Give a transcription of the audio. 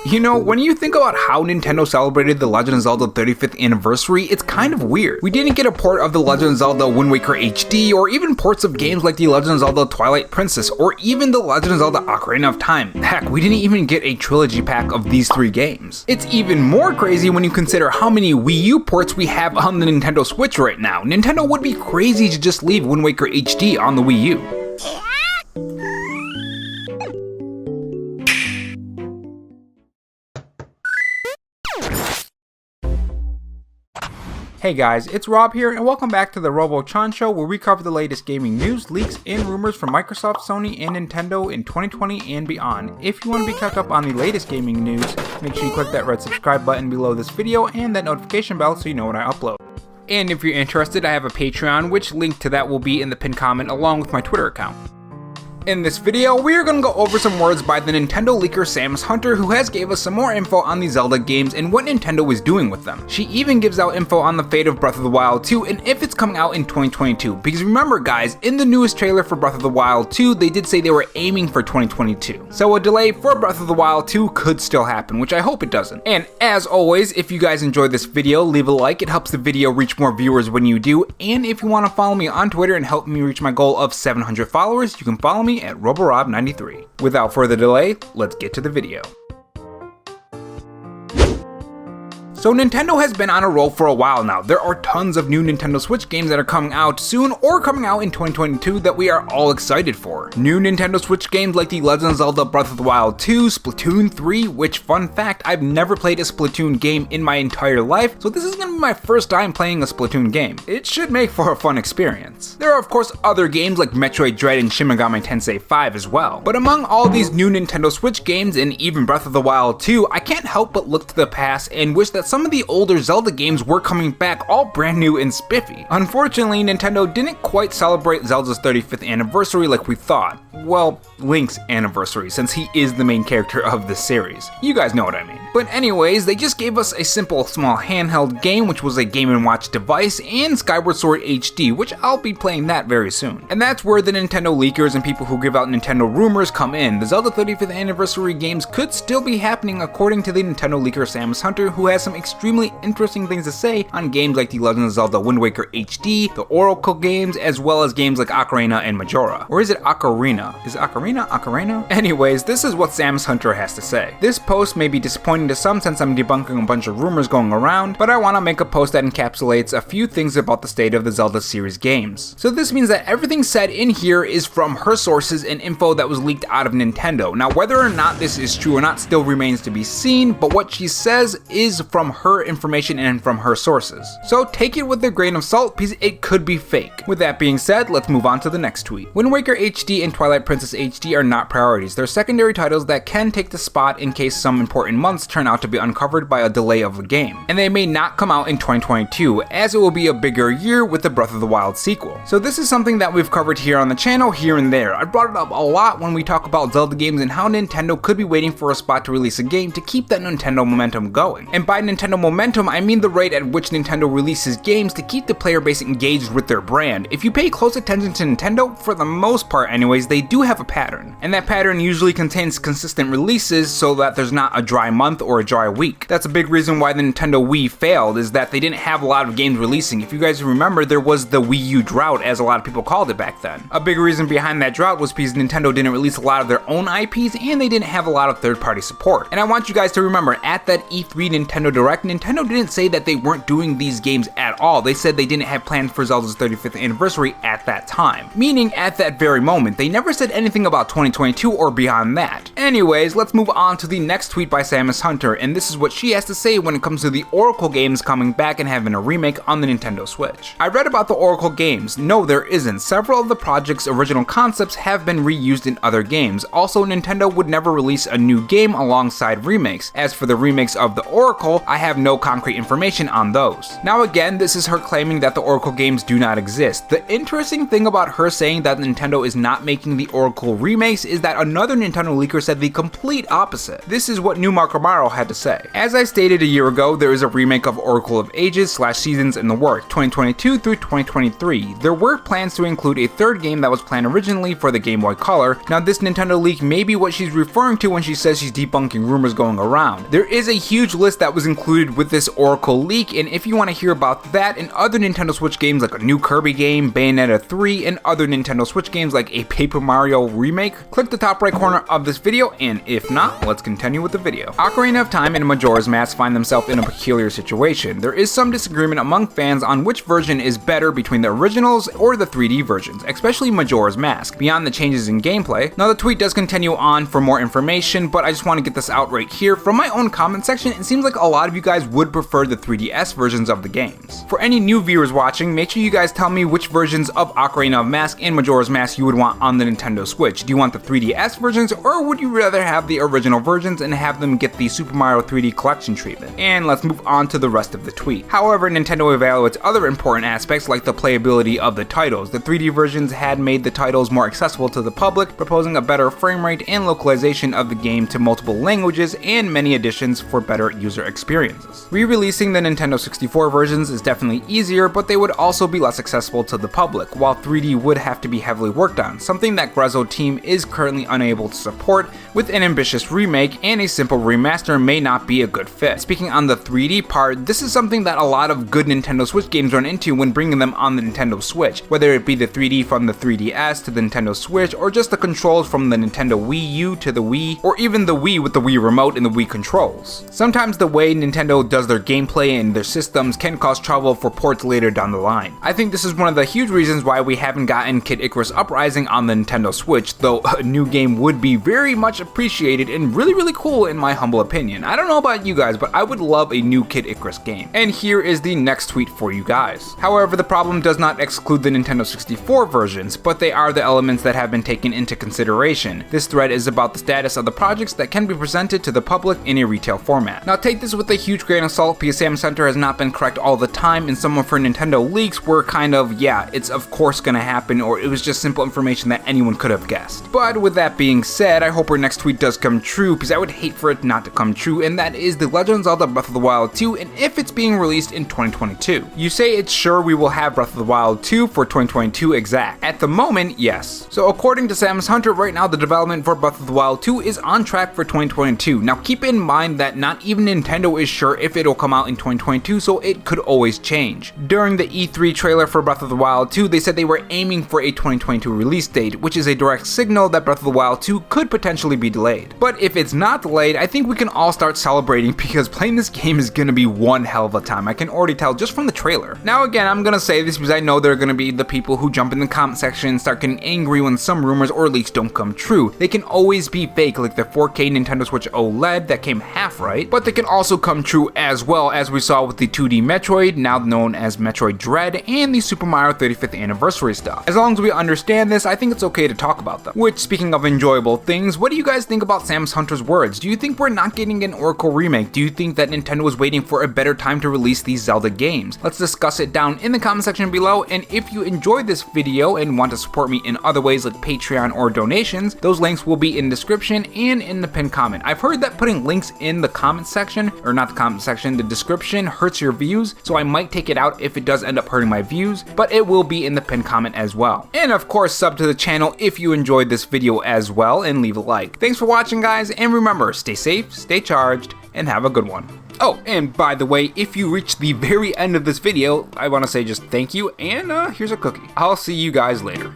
You know, when you think about how Nintendo celebrated the Legend of Zelda 35th anniversary, it's kind of weird. We didn't get a port of the Legend of Zelda Wind Waker HD, or even ports of games like the Legend of Zelda Twilight Princess, or even the Legend of Zelda Ocarina of Time. Heck, we didn't even get a trilogy pack of these three games. It's even more crazy when you consider how many Wii U ports we have on the Nintendo Switch right now. Nintendo would be crazy to just leave Wind Waker HD on the Wii U. Hey guys, it's Rob here, and welcome back to the Robo-chan Show, where we cover the latest gaming news, leaks, and rumors from Microsoft, Sony, and Nintendo in 2020 and beyond. If you want to be kept up on the latest gaming news, make sure you click that red subscribe button below this video and that notification bell so you know when I upload. And if you're interested, I have a Patreon, which link to that will be in the pinned comment along with my Twitter account. In this video, we are going to go over some words by the Nintendo leaker Samus Hunter, who has gave us some more info on the Zelda games and what Nintendo is doing with them. She even gives out info on the fate of Breath of the Wild 2 and if it's coming out in 2022, because remember guys, in the newest trailer for Breath of the Wild 2, they did say they were aiming for 2022. So a delay for Breath of the Wild 2 could still happen, which I hope it doesn't. And as always, if you guys enjoyed this video, leave a like, it helps the video reach more viewers when you do, and if you want to follow me on Twitter and help me reach my goal of 700 followers, you can follow me at Roborob93. Without further delay, let's get to the video. So Nintendo has been on a roll for a while now. There are tons of new Nintendo Switch games that are coming out soon or coming out in 2022 that we are all excited for. New Nintendo Switch games like the Legend of Zelda Breath of the Wild 2, Splatoon 3, which fun fact, I've never played a Splatoon game in my entire life, so this is going to be my first time playing a Splatoon game. It should make for a fun experience. There are of course other games like Metroid Dread and Shin Megami Tensei 5 as well. But among all these new Nintendo Switch games and even Breath of the Wild 2, I can't help but look to the past and wish that some of the older Zelda games were coming back all brand new and spiffy. Unfortunately, Nintendo didn't quite celebrate Zelda's 35th anniversary like we thought. Well, Link's anniversary, since he is the main character of the series. You guys know what I mean. But anyways, they just gave us a simple small handheld game, which was a Game & Watch device, and Skyward Sword HD, which I'll be playing that very soon. And that's where the Nintendo leakers and people who give out Nintendo rumors come in. The Zelda 35th anniversary games could still be happening according to the Nintendo leaker Samus Hunter, who has some extremely interesting things to say on games like the Legend of Zelda Wind Waker HD, the Oracle games, as well as games like Ocarina and Majora. Or is it Ocarina? Is it Ocarina? Ocarina? Anyways, this is what Samus Hunter has to say. This post may be disappointing to some since I'm debunking a bunch of rumors going around, but I want to make a post that encapsulates a few things about the state of the Zelda series games. So this means that everything said in here is from her sources and info that was leaked out of Nintendo. Now whether or not this is true or not still remains to be seen, but what she says is from her information and from her sources. So take it with a grain of salt because it could be fake. With that being said, let's move on to the next tweet. Wind Waker HD and Twilight Princess HD are not priorities. They're secondary titles that can take the spot in case some important months turn out to be uncovered by a delay of the game. And they may not come out in 2022, as it will be a bigger year with the Breath of the Wild sequel. So this is something that we've covered here on the channel here and there. I brought it up a lot when we talk about Zelda games and how Nintendo could be waiting for a spot to release a game to keep that Nintendo momentum going. And by Nintendo momentum, I mean the rate at which Nintendo releases games to keep the player base engaged with their brand. If you pay close attention to Nintendo, for the most part anyways, they do have a pattern. And that pattern usually contains consistent releases so that there's not a dry month or a dry week. That's a big reason why the Nintendo Wii failed, is that they didn't have a lot of games releasing. If you guys remember, there was the Wii U drought, as a lot of people called it back then. A big reason behind that drought was because Nintendo didn't release a lot of their own IPs and they didn't have a lot of third-party support. And I want you guys to remember, at that E3 Nintendo Direct, Nintendo didn't say that they weren't doing these games at all. They said they didn't have plans for Zelda's 35th anniversary at that time. Meaning, at that very moment. They never said anything about 2022 or beyond that. Anyways, let's move on to the next tweet by Samus Hunter, and this is what she has to say when it comes to the Oracle games coming back and having a remake on the Nintendo Switch. I read about the Oracle games. No, there isn't. Several of the project's original concepts have been reused in other games. Also, Nintendo would never release a new game alongside remakes. As for the remakes of the Oracle, I have no concrete information on those. Now again, this is her claiming that the Oracle games do not exist. The interesting thing about her saying that Nintendo is not making the Oracle remakes is that another Nintendo leaker said the complete opposite. This is what Newmark Spiral had to say. As I stated a year ago, there is a remake of Oracle of Ages / Seasons in the work, 2022 through 2023. There were plans to include a third game that was planned originally for the Game Boy Color. Now this Nintendo leak may be what she's referring to when she says she's debunking rumors going around. There is a huge list that was included with this Oracle leak, and if you want to hear about that and other Nintendo Switch games like a new Kirby game, Bayonneta 3, and other Nintendo Switch games like a Paper Mario remake, click the top right corner of this video, and if not, let's continue with the video. Ocarina of Time and Majora's Mask find themselves in a peculiar situation. There is some disagreement among fans on which version is better between the originals or the 3D versions, especially Majora's Mask, beyond the changes in gameplay. Now the tweet does continue on for more information, but I just want to get this out right here. From my own comment section, it seems like a lot of you guys would prefer the 3DS versions of the games. For any new viewers watching, make sure you guys tell me which versions of Ocarina of Mask and Majora's Mask you would want on the Nintendo Switch. Do you want the 3DS versions, or would you rather have the original versions and have them get the Super Mario 3D Collection treatment? And let's move on to the rest of the tweet. However, Nintendo evaluates other important aspects like the playability of the titles. The 3D versions had made the titles more accessible to the public, proposing a better frame rate and localization of the game to multiple languages and many additions for better user experiences. Re-releasing the Nintendo 64 versions is definitely easier, but they would also be less accessible to the public, while 3D would have to be heavily worked on, something that Grezzo team is currently unable to support. With an ambitious remake and a simple remaster may not be a good fit. Speaking on the 3D part, this is something that a lot of good Nintendo Switch games run into when bringing them on the Nintendo Switch, whether it be the 3D from the 3DS to the Nintendo Switch, or just the controls from the Nintendo Wii U to the Wii, or even the Wii with the Wii Remote and the Wii controls. Sometimes the way Nintendo does their gameplay and their systems can cause trouble for ports later down the line. I think this is one of the huge reasons why we haven't gotten Kid Icarus Uprising on the Nintendo Switch, though a new game would be very much appreciated and really cool in my humble opinion. I don't know about you guys, but I would love a new Kid Icarus game. And here is the next tweet for you guys. However, the problem does not exclude the Nintendo 64 versions, but they are the elements that have been taken into consideration. This thread is about the status of the projects that can be presented to the public in a retail format. Now take this with a huge grain of salt because Samus Hunter has not been correct all the time, and some of her Nintendo leaks were kind of, yeah, it's of course gonna happen, or it was just simple information that anyone could have guessed. But with that being said, I hope her next tweet does come true, because I would hate for it not to come true, and that is The Legend of Zelda Breath of the Wild 2, and if it's being released in 2022. You say it's sure we will have Breath of the Wild 2 for 2022 exact. At the moment, yes. So according to Samus Hunter, right now the development for Breath of the Wild 2 is on track for 2022. Now keep in mind that not even Nintendo is sure if it'll come out in 2022, so it could always change. During the E3 trailer for Breath of the Wild 2, they said they were aiming for a 2022 release date, which is a direct signal that Breath of the Wild 2 could potentially be delayed. But if it's not delayed, I think we can all start celebrating because playing this game is gonna be one hell of a time. I can already tell just from the trailer. Now again, I'm gonna say this because I know there are gonna be the people who jump in the comment section and start getting angry when some rumors or leaks don't come true. They can always be fake, like the 4K Nintendo Switch OLED that came half right, but they can also come true as well, as we saw with the 2D Metroid, now known as Metroid Dread, and the Super Mario 35th anniversary stuff. As long as we understand this, I think it's okay to talk about them. Which, speaking of enjoyable things, what do you guys think about Samus Hunter's words? Do you think we're not getting an Oracle remake? Do you think that Nintendo is waiting for a better time to release these Zelda games? Let's discuss it down in the comment section below, and if you enjoyed this video and want to support me in other ways like Patreon or donations, those links will be in the description and in the pinned comment. I've heard that putting links in the comment section, or not the comment section, the description hurts your views, so I might take it out if it does end up hurting my views, but it will be in the pinned comment as well. And of course, sub to the channel if you enjoyed this video as well, and leave a like. Thanks for watching, guys, and remember, stay safe, stay charged, and have a good one. Oh, and by the way, if you reach the very end of this video, I want to say just thank you, and here's a cookie. I'll see you guys later.